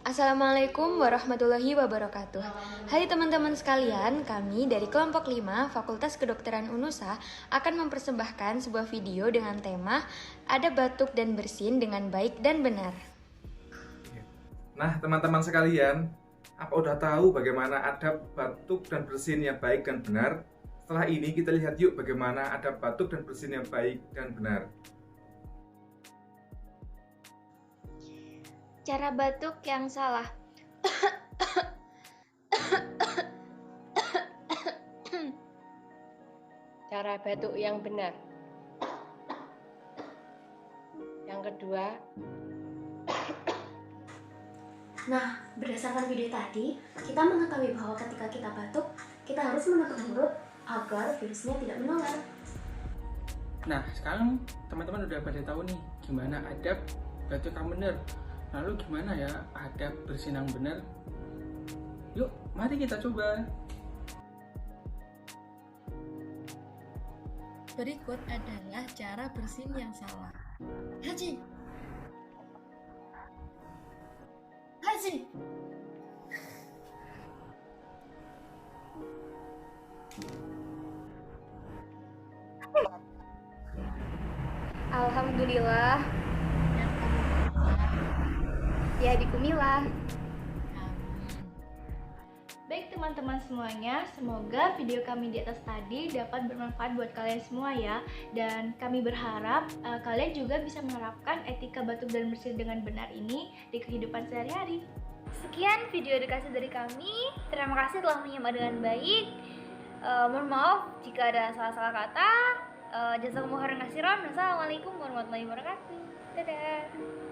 Assalamualaikum warahmatullahi wabarakatuh. Hai teman-teman sekalian, kami dari kelompok 5 Fakultas Kedokteran UNUSA akan mempersembahkan sebuah video dengan tema Ada batuk dan bersin dengan baik dan benar. Nah, teman-teman sekalian, apa udah tahu bagaimana adab batuk dan bersin yang baik dan benar? Setelah ini kita lihat yuk bagaimana adab batuk dan bersin yang baik dan benar. Cara batuk yang salah. Cara batuk yang benar. Yang kedua, Nah, berdasarkan video tadi, kita mengetahui bahwa ketika kita batuk, kita harus menutup mulut agar virusnya tidak menular. Nah, sekarang teman-teman udah pada tahu nih gimana adab batuk yang benar. Lalu gimana ya adab bersin yang benar? Yuk, mari kita coba. Berikut adalah cara bersin yang salah. Haji. Haji. Alhamdulillah. Ya dikumilah. Baik teman-teman semuanya, semoga video kami di atas tadi dapat bermanfaat buat kalian semua ya. Dan kami berharap kalian juga bisa menerapkan etika batuk dan bersin dengan benar ini di kehidupan sehari-hari. Sekian video edukasi dari kami. Terima kasih telah menyimak dengan baik. Mohon maaf jika ada salah-salah kata. Jazakumullahu khairan katsiran. Wassalamualaikum warahmatullahi wabarakatuh. Dadah.